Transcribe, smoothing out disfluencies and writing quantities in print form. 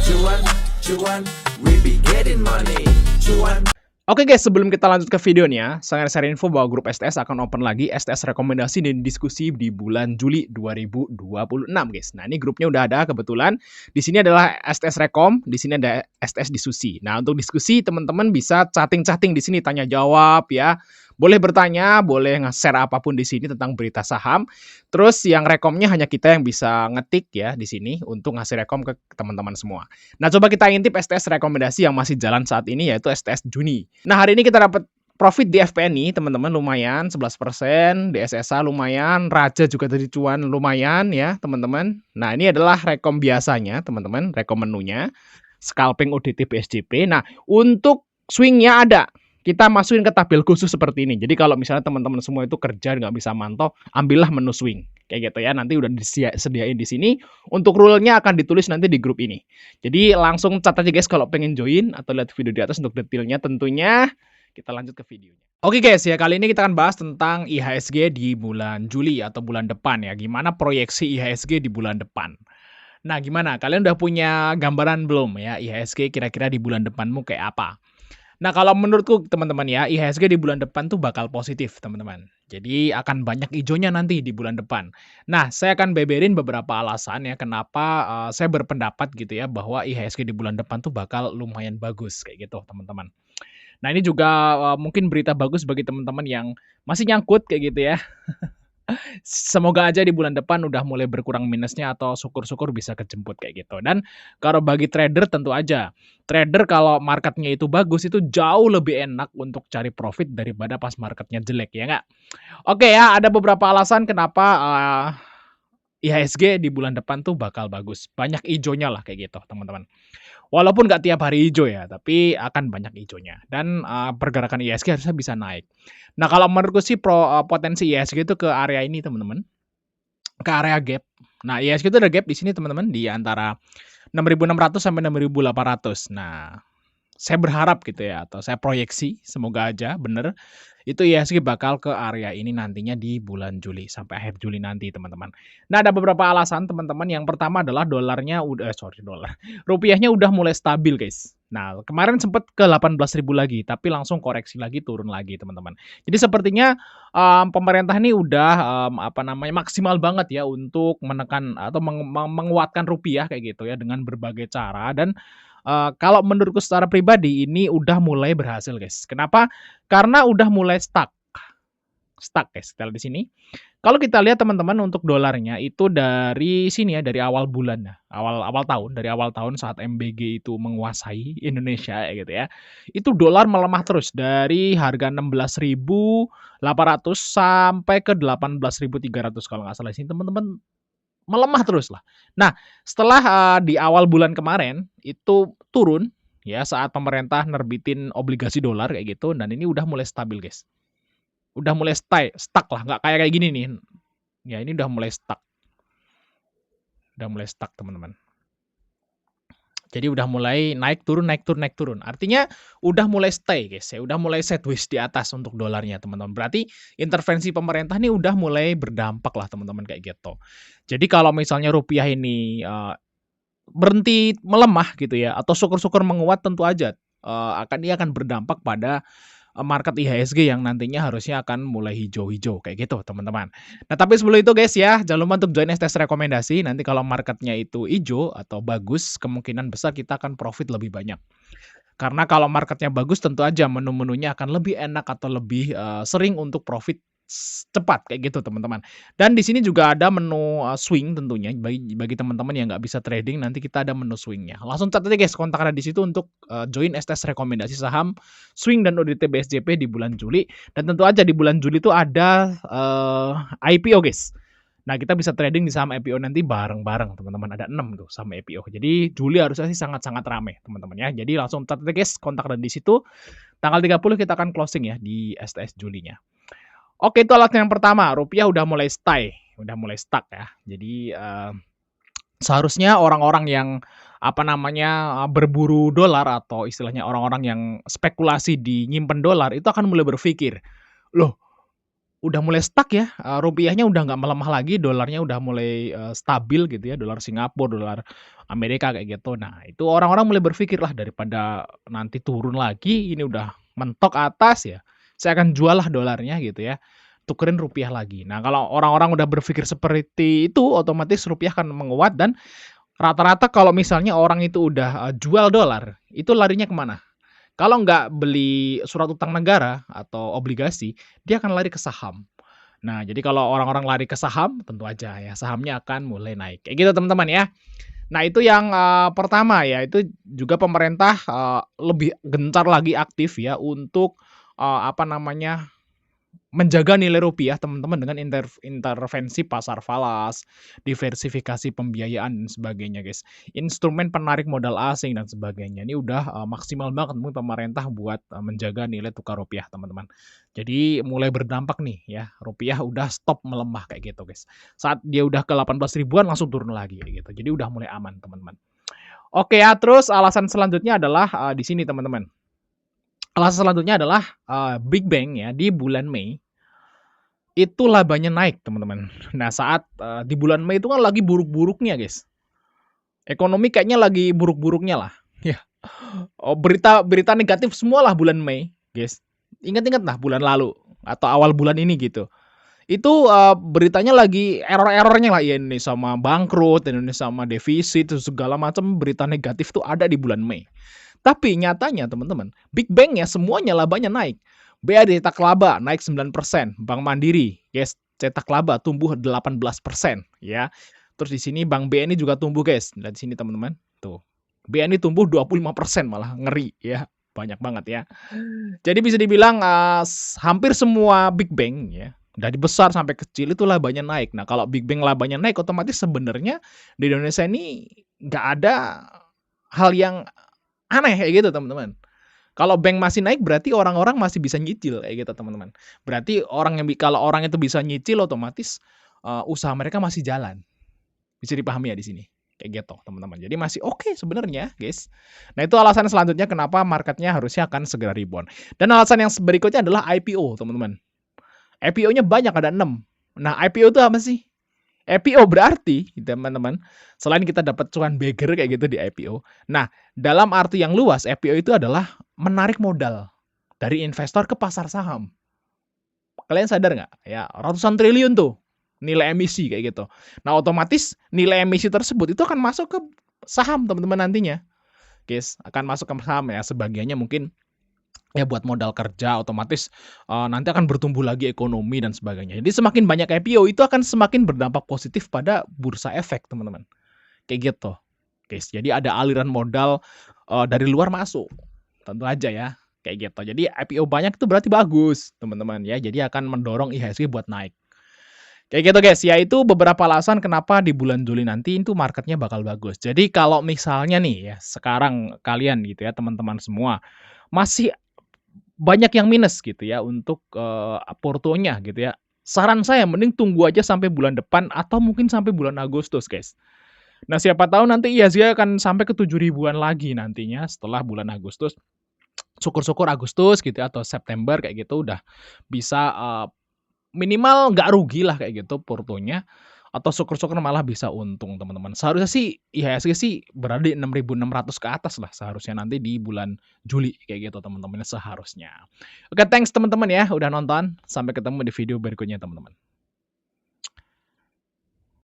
Cuan, cuan, we be getting money. Cuan. Oke guys, sebelum kita lanjut ke videonya, saya share info bahwa grup STS akan open lagi STS rekomendasi dan diskusi di bulan Juli 2026 guys. Nah, ini grupnya udah ada kebetulan. Di sini adalah STS Rekom, di sini ada STS Diskusi. Nah, untuk diskusi teman-teman bisa chatting-chatting di sini, tanya jawab ya. Boleh bertanya, boleh nge-share apapun di sini tentang berita saham. Terus yang rekomnya hanya kita yang bisa ngetik ya di sini untuk ngasih rekom ke teman-teman semua. Nah, coba kita intip STS rekomendasi yang masih jalan saat ini yaitu STS Juni. Nah, hari ini kita dapat profit di FPNI, teman-teman, lumayan 11%, di SSA lumayan, Raja juga tadi cuan lumayan ya, teman-teman. Nah, ini adalah rekom biasanya, teman-teman, rekom menunya. Scalping ODT BSJP. Nah, untuk swingnya ada. Kita masukin ke tabel khusus seperti ini. Jadi kalau misalnya teman-teman semua itu kerja nggak bisa mantau, ambillah menu swing. Kayak gitu ya. Nanti udah disediain di sini. Untuk rule-nya akan ditulis nanti di grup ini. Jadi langsung cat aja guys kalau pengen join atau lihat video di atas untuk detailnya tentunya. Kita lanjut ke videonya. Oke guys ya, kali ini kita akan bahas tentang IHSG di bulan Juli atau bulan depan ya. Gimana proyeksi IHSG di bulan depan. Nah, gimana? Kalian udah punya gambaran belum ya IHSG kira-kira di bulan depanmu kayak apa? Nah, kalau menurutku teman-teman ya, IHSG di bulan depan tuh bakal positif, teman-teman. Jadi akan banyak hijaunya nanti di bulan depan. Nah, saya akan beberin beberapa alasan ya kenapa saya berpendapat gitu ya bahwa IHSG di bulan depan tuh bakal lumayan bagus kayak gitu, teman-teman. Nah, ini juga mungkin berita bagus bagi teman-teman yang masih nyangkut kayak gitu ya. Semoga aja di bulan depan udah mulai berkurang minusnya atau syukur-syukur bisa kejemput kayak gitu. Dan kalau bagi trader tentu aja, trader kalau marketnya itu bagus itu jauh lebih enak untuk cari profit daripada pas marketnya jelek ya nggak? Oke ya, ada beberapa alasan kenapa IHSG di bulan depan tuh bakal bagus. Banyak ijonya lah kayak gitu teman-teman. Walaupun nggak tiap hari hijau ya, tapi akan banyak hijaunya dan, pergerakan IHSG harusnya bisa naik. Nah, kalau menurutku sih potensi IHSG itu ke area ini teman-teman, ke area gap. Nah, IHSG itu ada gap di sini teman-teman, di antara 6.600 sampai 6.800. Nah, saya berharap gitu ya, atau saya proyeksi, semoga aja bener, itu IHSG bakal ke area ini nantinya di bulan Juli, sampai akhir Juli nanti teman-teman. Nah, ada beberapa alasan teman-teman, yang pertama adalah rupiahnya udah mulai stabil guys. Nah, kemarin sempat ke 18.000 lagi, tapi langsung koreksi lagi, turun lagi teman-teman. Jadi sepertinya, pemerintah ini udah, maksimal banget ya untuk menekan atau menguatkan rupiah kayak gitu ya, dengan berbagai cara dan kalau menurutku secara pribadi ini udah mulai berhasil, guys. Kenapa? Karena udah mulai stuck. Stuck, guys. Kita lihat di sini. Kalau kita lihat teman-teman untuk dolarnya itu dari sini ya, dari awal bulan ya, dari awal tahun saat MBG itu menguasai Indonesia ya gitu ya. Itu dolar melemah terus dari harga 16.800 sampai ke 18.300 kalau nggak salah. Sini teman-teman melemah terus lah. Nah, setelah, di awal bulan kemarin itu turun ya saat pemerintah nerbitin obligasi dolar kayak gitu dan ini udah mulai stabil, guys. Udah mulai stuck lah, nggak kayak gini nih. Ya ini udah mulai stuck. Udah mulai stuck, teman-teman. Jadi udah mulai naik turun naik turun naik turun. Artinya udah mulai stay, guys ya, udah mulai sideways di atas untuk dolarnya, teman-teman. Berarti intervensi pemerintah nih udah mulai berdampak lah, teman-teman, kayak gitu. Jadi kalau misalnya rupiah ini, berhenti melemah gitu ya atau syukur-syukur menguat tentu aja, dia akan berdampak pada, market IHSG yang nantinya harusnya akan mulai hijau-hijau kayak gitu teman-teman. Nah tapi sebelum itu guys ya, jangan lupa untuk join STS rekomendasi, nanti kalau marketnya itu hijau atau bagus, kemungkinan besar kita akan profit lebih banyak. Karena kalau marketnya bagus tentu aja menu-menunya akan lebih enak atau lebih, sering untuk profit cepat kayak gitu teman-teman. Dan di sini juga ada menu, swing tentunya bagi teman-teman yang nggak bisa trading nanti kita ada menu swing-nya. Langsung catat aja guys kontak ada di situ untuk, join STS rekomendasi saham swing dan ODT BSJP di bulan Juli dan tentu aja di bulan Juli itu ada, IPO guys. Nah, kita bisa trading di saham IPO nanti bareng-bareng teman-teman, ada 6 tuh saham IPO. Jadi Juli harusnya sih sangat-sangat rame teman-teman ya. Jadi langsung catat aja guys kontak ada di situ. Tanggal 30 kita akan closing ya di STS Julinya. Oke, itu alasan yang pertama, rupiah udah mulai udah mulai stuck ya. Jadi, seharusnya orang-orang yang, berburu dolar atau istilahnya orang-orang yang spekulasi di nyimpen dolar itu akan mulai berpikir, "Loh, udah mulai stuck ya, rupiahnya udah nggak melemah lagi, dolarnya udah mulai, stabil gitu ya, dolar Singapura, dolar Amerika kayak gitu. Nah, itu orang-orang mulai berpikir, "Lah daripada nanti turun lagi, ini udah mentok atas ya, saya akan jual lah dolarnya," gitu ya, tukerin rupiah lagi. Nah, kalau orang-orang udah berpikir seperti itu, otomatis rupiah akan menguat dan rata-rata kalau misalnya orang itu udah, jual dolar, itu larinya kemana? Kalau nggak beli surat utang negara atau obligasi, dia akan lari ke saham. Nah, jadi kalau orang-orang lari ke saham, tentu aja ya sahamnya akan mulai naik. Kayak gitu teman-teman ya. Nah itu yang, pertama ya, itu juga pemerintah, lebih gencar lagi aktif ya untuk, apa namanya, menjaga nilai rupiah teman-teman dengan intervensi pasar falas, diversifikasi pembiayaan dan sebagainya, guys. Instrumen penarik modal asing dan sebagainya. Ini udah, maksimal banget mungkin pemerintah buat, menjaga nilai tukar rupiah, teman-teman. Jadi mulai berdampak nih ya, rupiah udah stop melemah kayak gitu, guys. Saat dia udah ke 18 ribuan langsung turun lagi kayak gitu. Jadi udah mulai aman, teman-teman. Oke ya, terus alasan selanjutnya adalah, di sini teman-teman. Alasan selanjutnya adalah, Big Bang ya di bulan Mei itu labanya naik, teman-teman. Nah, saat, di bulan Mei itu kan lagi buruk-buruknya, guys. Ekonomi kayaknya lagi buruk-buruknya lah, ya. Oh, berita negatif semualah bulan Mei, guys. Ingat-ingat lah bulan lalu atau awal bulan ini gitu. Itu, beritanya lagi error-errornya lah, ya Indonesia mah bangkrut, Indonesia mah defisit, segala macam berita negatif tuh ada di bulan Mei. Tapi nyatanya teman-teman, Big Bang-nya semuanya labanya naik. BRI cetak laba naik 9%, Bank Mandiri, yes, cetak laba tumbuh 18% ya. Terus di sini Bank BNI juga tumbuh, guys. Lihat di sini teman-teman, tuh. BNI tumbuh 25% malah, ngeri ya, banyak banget ya. Jadi bisa dibilang, hampir semua Big Bang ya, dari besar sampai kecil itu labanya naik. Nah, kalau Big Bang labanya naik, otomatis sebenarnya di Indonesia ini nggak ada hal yang aneh kayak gitu, teman-teman. Kalau bank masih naik berarti orang-orang masih bisa nyicil kayak gitu, teman-teman. Berarti orang yang kalau orang itu bisa nyicil otomatis, usaha mereka masih jalan. Bisa dipahami ya di sini? Kayak gitu, teman-teman. Jadi masih oke sebenarnya, guys. Nah, itu alasan selanjutnya kenapa marketnya harusnya akan segera rebound. Dan alasan yang berikutnya adalah IPO, teman-teman. IPO-nya banyak, ada 6. Nah, IPO itu apa sih? IPO berarti, teman-teman, selain kita dapat cuan beggar kayak gitu di IPO. Nah, dalam arti yang luas, IPO itu adalah menarik modal dari investor ke pasar saham. Kalian sadar nggak? Ya, ratusan triliun tuh nilai emisi kayak gitu. Nah, otomatis nilai emisi tersebut itu akan masuk ke saham, teman-teman, nantinya. Guys, akan masuk ke saham ya, sebagiannya mungkin ya buat modal kerja, otomatis, nanti akan bertumbuh lagi ekonomi dan sebagainya. Jadi semakin banyak IPO itu akan semakin berdampak positif pada bursa efek, teman-teman. Kayak gitu, guys. Jadi ada aliran modal, dari luar masuk, tentu aja ya, kayak gitu. Jadi IPO banyak itu berarti bagus, teman-teman ya. Jadi akan mendorong IHSG buat naik. Kayak gitu, guys. Ya itu beberapa alasan kenapa di bulan Juli nanti itu marketnya bakal bagus. Jadi kalau misalnya nih ya, sekarang kalian gitu ya, teman-teman semua, masih banyak yang minus gitu ya untuk, portonya gitu ya. Saran saya mending tunggu aja sampai bulan depan atau mungkin sampai bulan Agustus, guys. Nah, siapa tahu nanti IHSG akan sampai ke 7 ribuan lagi nantinya setelah bulan Agustus. Syukur-syukur Agustus gitu ya atau September kayak gitu udah bisa, minimal nggak rugi lah kayak gitu portonya, atau syukur-syukur malah bisa untung, teman-teman. Seharusnya sih IHSG sih berada di 6.600 ke atas lah seharusnya nanti di bulan Juli kayak gitu, teman-teman, seharusnya. Oke, thanks teman-teman ya udah nonton. Sampai ketemu di video berikutnya, teman-teman.